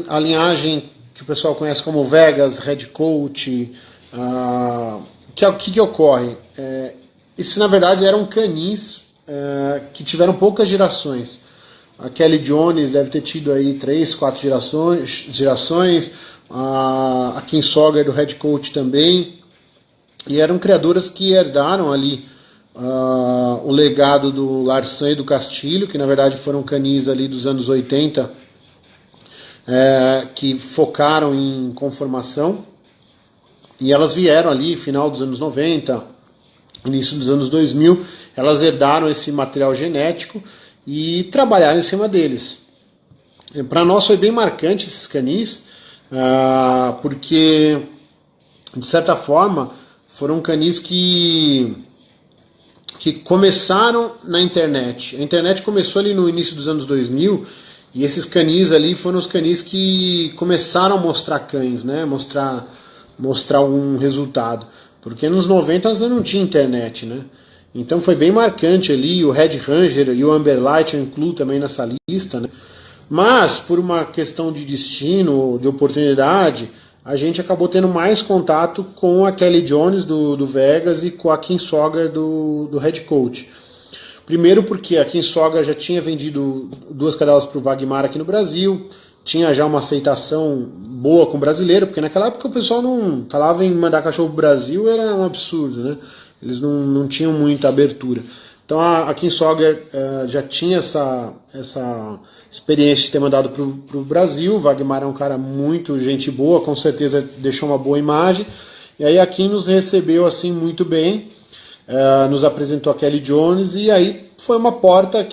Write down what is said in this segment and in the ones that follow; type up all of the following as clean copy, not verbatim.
a linhagem que o pessoal conhece como Vegas, Red Coat. Que ocorre? Isso na verdade eram canis que tiveram poucas gerações. A Kelly Jones deve ter tido aí 3, 4 gerações, a Kinsogger do Red Coat também, e eram criadoras que herdaram ali o legado do Larsan e do Castilho, que na verdade foram canis ali dos anos 80, que focaram em conformação, e elas vieram ali final dos anos 90, início dos anos 2000, elas herdaram esse material genético e trabalharam em cima deles. Para nós foi bem marcante esses canis, porque de certa forma foram canis que começaram na internet. A internet começou ali no início dos anos 2000, e esses canis ali foram os canis que começaram a mostrar cães, né? Mostrar algum resultado. Porque nos 90 nós não tinha internet, né? Então foi bem marcante ali, o Red Ranger e o Amberlight eu incluo também nessa lista, né? Mas por uma questão de destino, de oportunidade, a gente acabou tendo mais contato com a Kelly Jones do Vegas e com a Kinsogger do Red Coat. Primeiro porque a Kinsogger já tinha vendido 2 cadelas para o Wagmar aqui no Brasil, tinha já uma aceitação boa com o brasileiro, porque naquela época o pessoal não falava em mandar cachorro para o Brasil, era um absurdo, né? Eles não tinham muita abertura. Então a Kinsogger já tinha essa experiência de ter mandado para o Brasil. O Wagmar é um cara muito gente boa, com certeza deixou uma boa imagem. E aí a Kim nos recebeu assim muito bem, nos apresentou a Kelly Jones, e aí foi uma porta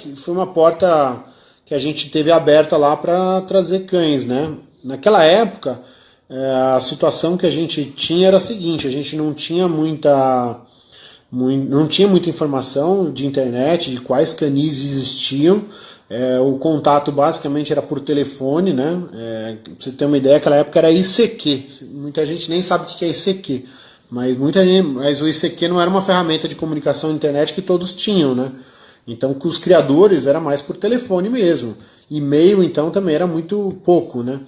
que a gente teve aberta lá para trazer cães, né? Naquela época, a situação que a gente tinha era a seguinte: a gente não tinha muita informação de internet, de quais canis existiam. O contato basicamente era por telefone, né? Pra você ter uma ideia, naquela época era ICQ. Muita gente nem sabe o que é ICQ, mas o ICQ não era uma ferramenta de comunicação na internet que todos tinham, né? Então, com os criadores era mais por telefone mesmo. E-mail, então, também era muito pouco, né?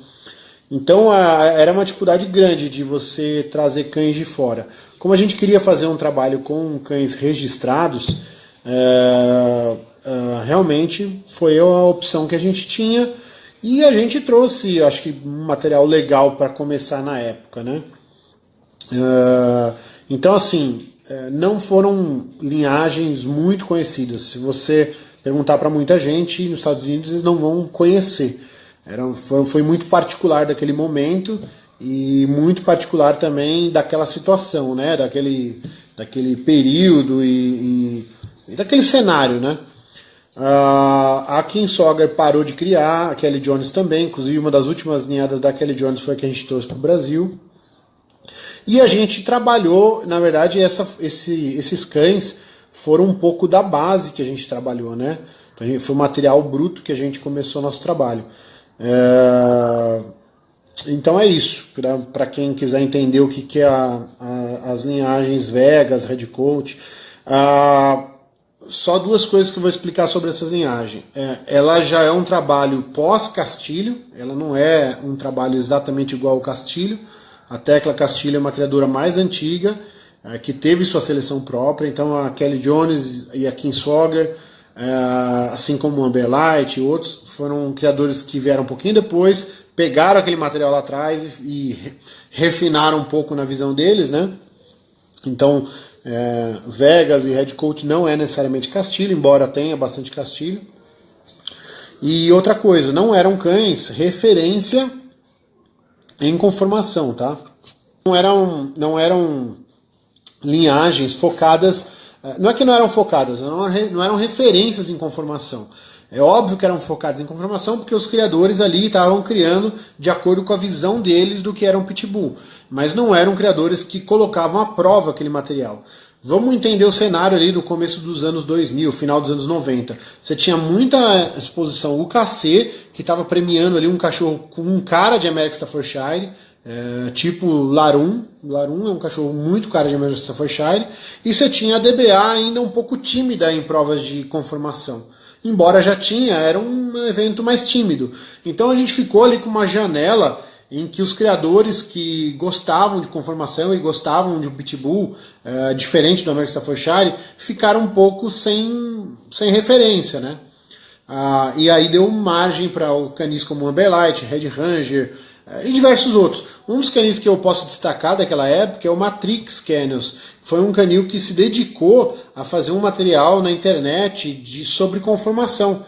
Então, era uma dificuldade grande de você trazer cães de fora. Como a gente queria fazer um trabalho com cães registrados, realmente foi a opção que a gente tinha, e a gente trouxe, acho que, um material legal para começar na época, né? Então, assim, não foram linhagens muito conhecidas. Se você perguntar para muita gente nos Estados Unidos, eles não vão conhecer. Foi muito particular daquele momento e muito particular também daquela situação, né? Daquele período e daquele cenário, né? A Kinsogger parou de criar, a Kelly Jones também. Inclusive uma das últimas ninhadas da Kelly Jones foi a que a gente trouxe para o Brasil. E a gente trabalhou, na verdade, esses cães foram um pouco da base que a gente trabalhou, né? Então, foi o material bruto que a gente começou nosso trabalho. Então é isso, para quem quiser entender o que é as linhagens Vegas, Red Coat. Só 2 coisas que eu vou explicar sobre essas linhagens. Ela já é um trabalho pós-Castilho, ela não é um trabalho exatamente igual ao Castilho. A Tecla Castilho é uma criadora mais antiga, que teve sua seleção própria. Então a Kelly Jones e a Kinsogger, assim como o Amberlight e outros, foram criadores que vieram um pouquinho depois, pegaram aquele material lá atrás e refinaram um pouco na visão deles, né? Então Vegas e Red Coat não é necessariamente Castilho, embora tenha bastante Castilho. E outra coisa, não eram cães referência em conformação, tá? Não eram linhagens focadas. Não é que não eram focadas, não eram referências em conformação. É óbvio que eram focadas em conformação porque os criadores ali estavam criando de acordo com a visão deles do que era um pitbull. Mas não eram criadores que colocavam à prova aquele material. Vamos entender o cenário ali do começo dos anos 2000, final dos anos 90. Você tinha muita exposição UKC, que estava premiando ali um cachorro com um cara de American Staffordshire, tipo Larum. Larum é um cachorro muito cara de American Staffordshire. E você tinha a DBA ainda um pouco tímida em provas de conformação. embora já tinha, era um evento mais tímido. Então a gente ficou ali com uma janela em que os criadores que gostavam de conformação e gostavam de um pitbull diferente do American Staffordshire ficaram um pouco sem referência, né? E aí deu margem para o canis como o Amberlight, Red Ranger e diversos outros. Um dos canis que eu posso destacar daquela época é o Matrix Canios. Foi um canil que se dedicou a fazer um material na internet sobre conformação.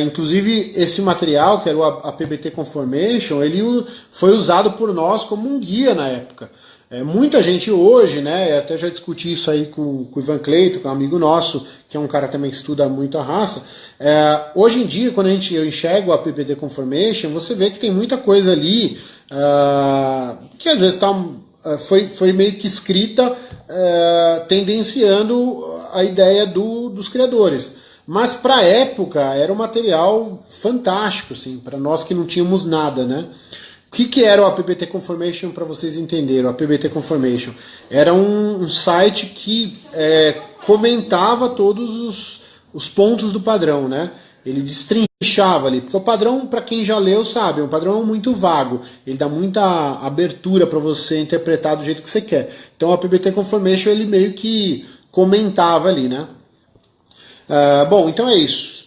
Inclusive esse material, que era o APBT Conformation, ele foi usado por nós como um guia na época. Muita gente hoje, né, até já discuti isso aí com o Ivan Cleito, que é um amigo nosso, que é um cara também que estuda muito a raça. Hoje em dia, quando eu enxergo a PPT Conformation, você vê que tem muita coisa ali que às vezes foi meio que escrita tendenciando a ideia dos criadores. Mas para a época era um material fantástico, assim, para nós que não tínhamos nada, né? O que era o APBT Conformation para vocês entenderem? O APBT Conformation era um site que comentava todos os pontos do padrão, né? Ele destrinchava ali, porque o padrão, para quem já leu, sabe, é um padrão muito vago. Ele dá muita abertura para você interpretar do jeito que você quer. Então o APBT Conformation ele meio que comentava ali, né? Bom, então é isso.